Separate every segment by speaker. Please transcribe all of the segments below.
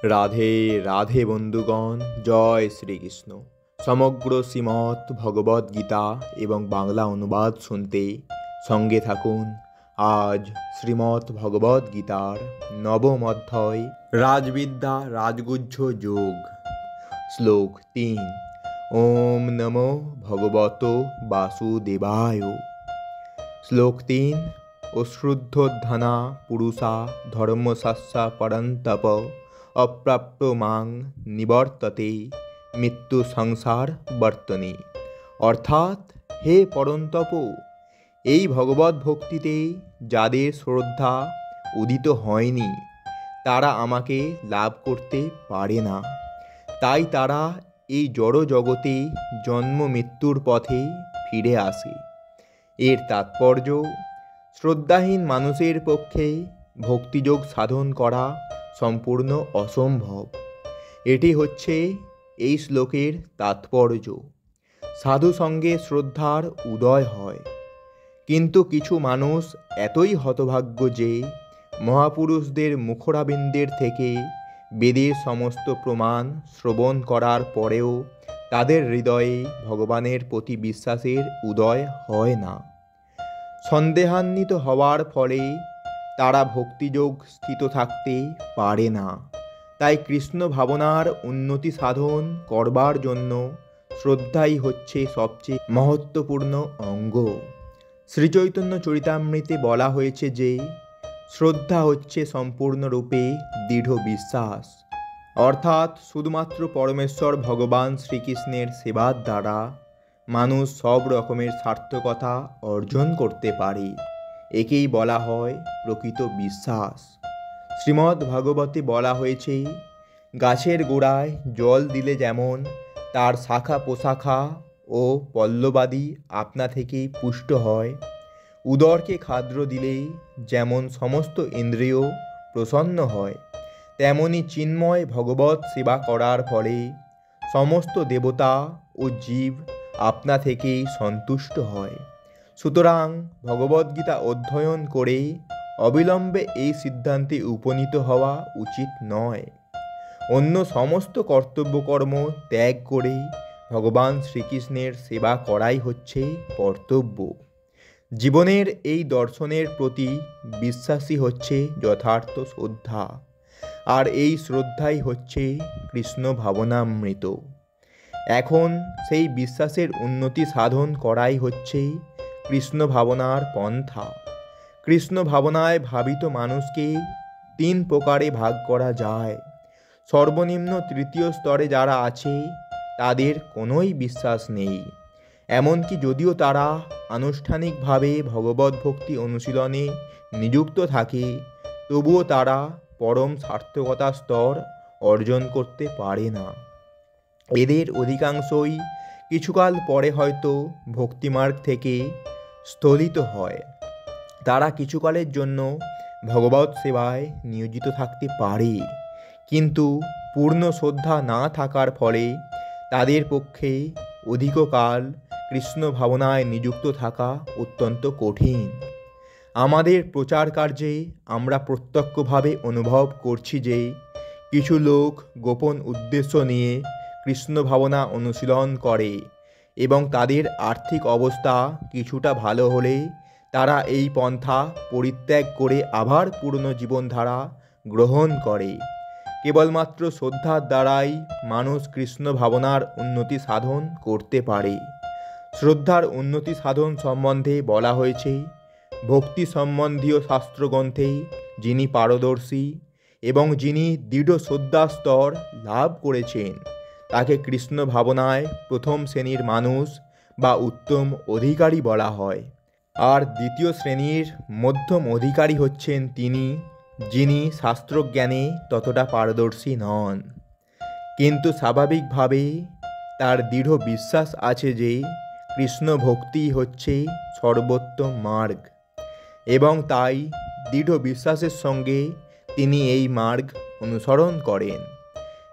Speaker 1: রাধে রাধে বন্ধুগণ, জয় শ্রীকৃষ্ণ। সমগ্র শ্রীমৎ ভগবদ্ গীতা এবং বাংলা অনুবাদ শুনতে সঙ্গে থাকুন। আজ শ্রীমৎ ভগবদ্ গীতার নবম অধ্যায় রাজবিদ্যা রাজগুহ্য যোগ, শ্লোক 3। ওম নমো ভগবত বাসুদেবায়। শ্লোক 3। অশ্রুদ্ধধনা পুরুষা ধর্মশাস্যা পরন্তপ অপ্রাপ্ত মাং নিবর্ততে মৃত্যু সংসার বর্তনে। অর্থাৎ, হে পরন্তপ, এই ভগবত ভক্তিতে যাদের শ্রদ্ধা উদিত হয়নি তারা আমাকে লাভ করতে পারে না। তাই তারা এই জড় জগতে জন্ম মৃত্যুর পথে ফিরে আসে। এর তাৎপর্য, শ্রদ্ধাহীন মানুষের পক্ষে ভক্তিযোগ সাধন করা সম্পূর্ণ অসম্ভব। এটি হচ্ছে এই শ্লোকের তাৎপর্য। সাধু সঙ্গে শ্রদ্ধার উদয় হয়, কিন্তু কিছু মানুষ এতই হতভাগ্য যে মহাপুরুষদের মুখরাবিন্দের থেকে বেদের সমস্ত প্রমাণ শ্রবণ করার পরেও তাদের হৃদয়ে ভগবানের প্রতি বিশ্বাসের উদয় হয় না। সন্দেহান্বিত হওয়ার ফলে তারা ভক্তিযোগ স্থিত থাকতে পারে না। তাই কৃষ্ণ ভাবনার উন্নতি সাধন করবার জন্য শ্রদ্ধাই হচ্ছে সবচেয়ে মহত্বপূর্ণ অঙ্গ। শ্রীচৈতন্য চরিতামৃতে বলা হয়েছে যে শ্রদ্ধা হচ্ছে সম্পূর্ণরূপে দৃঢ় বিশ্বাস, অর্থাৎ শুধুমাত্র পরমেশ্বর ভগবান শ্রীকৃষ্ণের সেবার দ্বারা মানুষ সব রকমের সার্থকতা অর্জন করতে পারে। একেই বলা হয় প্রকৃত বিশ্বাস। শ্রীমদ্ ভাগবতে বলা হয়েছে, গাছের গোড়ায় জল দিলে যেমন তার শাখা প্রশাখা ও পল্লবাদি আপনা থেকেই পুষ্ট হয়, উদরকে খাদ্য দিলে যেমন সমস্ত ইন্দ্রিয় প্রসন্ন হয়, তেমনি চিন্ময় ভগবৎ সেবা করার ফলে সমস্ত দেবতা ও জীব আপনা থেকেই সন্তুষ্ট হয়। সুতরাং ভগবদ্গীতা অধ্যয়ন করে অবিলম্বে এই সিদ্ধান্তে উপনীত হওয়া উচিত নয়। অন্য সমস্ত কর্তব্যকর্ম ত্যাগ করে ভগবান শ্রীকৃষ্ণের সেবা করাই হচ্ছে কর্তব্য। জীবনের এই দর্শনের প্রতি বিশ্বাসই হচ্ছে যথার্থ শ্রদ্ধা, আর এই শ্রদ্ধাই হচ্ছে কৃষ্ণ ভাবনামৃত। এখন সেই বিশ্বাসের উন্নতি সাধন করাই হচ্ছে কৃষ্ণ ভাবনার পন্থা। কৃষ্ণ ভাবনায় ভাবিত মানুষকে 3 প্রকারে ভাগ করা যায়। সর্বনিম্ন তৃতীয় স্তরে যারা আছে তাদের কোনোই বিশ্বাস নেই। এমনকি যদিও তারা আনুষ্ঠানিকভাবে ভগবত ভক্তি অনুশীলনে নিযুক্ত থাকে, তবুও তারা পরম সার্থকতা স্তর অর্জন করতে পারে না। এদের অধিকাংশই কিছুকাল পরে হয়তো ভক্তিমার্গ থেকে স্থলিত হয়। তারা কিছুকালের জন্য ভগবৎ সেবায় নিয়োজিত থাকতে পারে, কিন্তু পূর্ণ শ্রদ্ধা না থাকার ফলে তাদের পক্ষে অধিককাল কৃষ্ণ ভাবনায় নিযুক্ত থাকা অত্যন্ত কঠিন। আমাদের প্রচার কার্যে আমরা প্রত্যক্ষভাবে অনুভব করছি যে কিছু লোক গোপন উদ্দেশ্য নিয়ে কৃষ্ণ ভাবনা অনুশীলন করে এবং তাদের আর্থিক অবস্থা কিছুটা ভালো হলে তারা এই পন্থা পরিত্যাগ করে আবার পুরনো জীবনধারা গ্রহণ করে। কেবলমাত্র শ্রদ্ধার দ্বারাই মানুষ কৃষ্ণ ভাবনার উন্নতি সাধন করতে পারে। শ্রদ্ধার উন্নতি সাধন সম্বন্ধে বলা হয়েছে, ভক্তি সম্বন্ধীয় শাস্ত্রগ্রন্থে যিনি পারদর্শী এবং যিনি দৃঢ় শ্রদ্ধাস্তর লাভ করেছেন তাকে কৃষ্ণ ভাবনায় প্রথম শ্রেণীর মানুষ বা উত্তম অধিকারী বলা হয়। আর দ্বিতীয় শ্রেণীর মধ্যম অধিকারী হচ্ছেন তিনি, যিনি শাস্ত্রজ্ঞানে ততটা পারদর্শী নন, কিন্তু স্বাভাবিকভাবে তার দৃঢ় বিশ্বাস আছে যে কৃষ্ণ ভক্তি হচ্ছে সর্বোত্তম মার্গ, এবং তাই দৃঢ় বিশ্বাসের সঙ্গে তিনি এই মার্গ অনুসরণ করেন।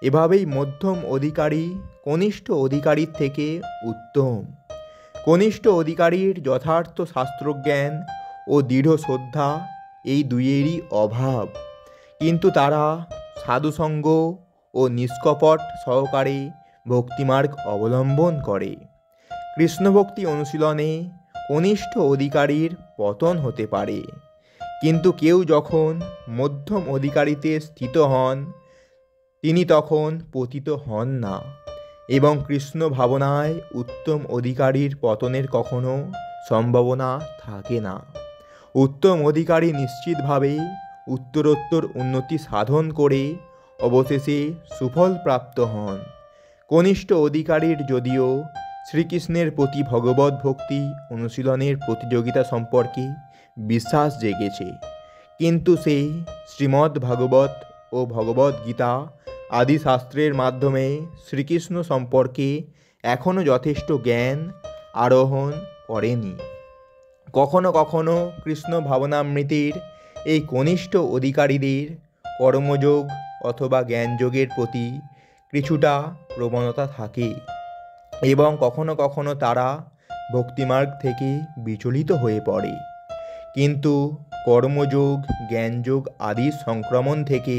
Speaker 1: এভাবেই মধ্যম অধিকারী কনিষ্ঠ অধিকারীর থেকে উত্তম। কনিষ্ঠ অধিকারীর যথার্থ শাস্ত্রজ্ঞান ও দৃঢ় শ্রদ্ধা এই দুইয়েরই অভাব, কিন্তু তারা সাধুসঙ্গ ও নিষ্কপট সহকারে ভক্তিমার্গ অবলম্বন করে। কৃষ্ণভক্তি অনুশীলনে কনিষ্ঠ অধিকারীর পতন হতে পারে, কিন্তু কেউ যখন মধ্যম অধিকারিতে স্থিত হন তিনি তখন পতিত হন না, এবং কৃষ্ণ ভাবনায় উত্তম অধিকারীর পতনের কখনো সম্ভাবনা থাকে না। উত্তম অধিকারী নিশ্চিতভাবে উত্তরোত্তর উন্নতি সাধন করে অবশেষে সুফল প্রাপ্ত হন। কনিষ্ঠ অধিকারীর যদিও শ্রীকৃষ্ণের প্রতি ভগবত ভক্তি অনুশীলনের প্রতিযোগিতা সম্পর্কে বিশ্বাস জেগেছে, কিন্তু সে শ্রীমদ্ ভাগবত ও ভগবদ গীতা আদি শাস্ত্রের মাধ্যমে শ্রীকৃষ্ণ সম্পর্কে এখনও যথেষ্ট জ্ঞান আরোহণ করেনি। কখনো কখনো কৃষ্ণ ভাবনামৃতির এই কনিষ্ঠ অধিকারীদের কর্মযোগ অথবা জ্ঞানযোগের প্রতি কিছুটা প্রবণতা থাকে, এবং কখনো কখনো তারা ভক্তিমার্গ থেকে বিচলিত হয়ে পড়ে। কিন্তু কর্মযোগ জ্ঞানযোগ আদির সংক্রমণ থেকে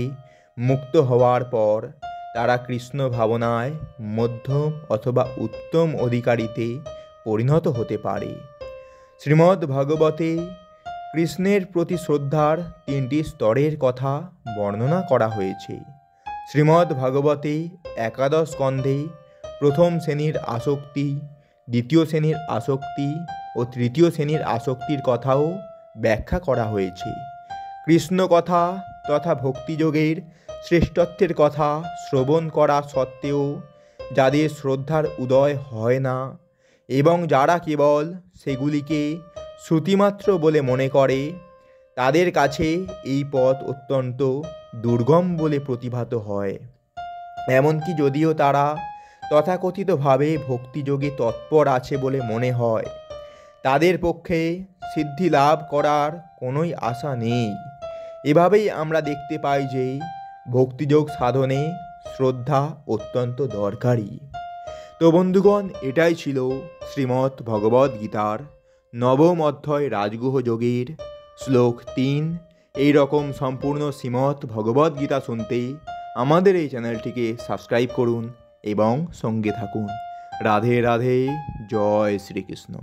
Speaker 1: মুক্ত হওয়ার পর তারা কৃষ্ণ ভাবনায় মধ্যম অথবা উত্তম অধিকারীতে পরিণত হতে পারে। শ্রীমদ্ ভাগবতে কৃষ্ণের প্রতি শ্রদ্ধার 3টি স্তরের কথা বর্ণনা করা হয়েছে। শ্রীমদ্ ভাগবতে একাদশ স্কন্ধে প্রথম শ্রেণীর আসক্তি, দ্বিতীয় শ্রেণীর আসক্তি ও তৃতীয় শ্রেণীর আসক্তির কথাও ব্যাখ্যা করা হয়েছে। কৃষ্ণ কথা তথা ভক্তিযোগের শ্রেষ্ঠত্বের কথা শ্রবণ করা সত্ত্বেও যাদের শ্রদ্ধার উদয় হয় না এবং যারা কেবল সেগুলিকে শ্রুতিমাত্র বলে মনে করে, তাদের কাছে এই পথ অত্যন্ত দুর্গম বলে প্রতিভাত হয়। এমনকি যদিও তারা তথাকথিতভাবে ভক্তিযোগে তৎপর আছে বলে মনে হয়, তাদের পক্ষে সিদ্ধি লাভ করার কোনোই আশা নেই। এভাবেই আমরা দেখতে পাই যে ভক্তিযোগ সাধনে শ্রদ্ধা অত্যন্ত দরকারি। তো বন্ধুগণ, এটাই ছিল শ্রীমদ্ ভগবদ গীতার নবম অধ্যায় রাজগুহ যোগের শ্লোক 3। এই রকম সম্পূর্ণ শ্রীমদ্ ভগবদ গীতা শুনতে আমাদের এই চ্যানেলটিকে সাবস্ক্রাইব করুন এবং সঙ্গে থাকুন। রাধে রাধে, জয় শ্রীকৃষ্ণ।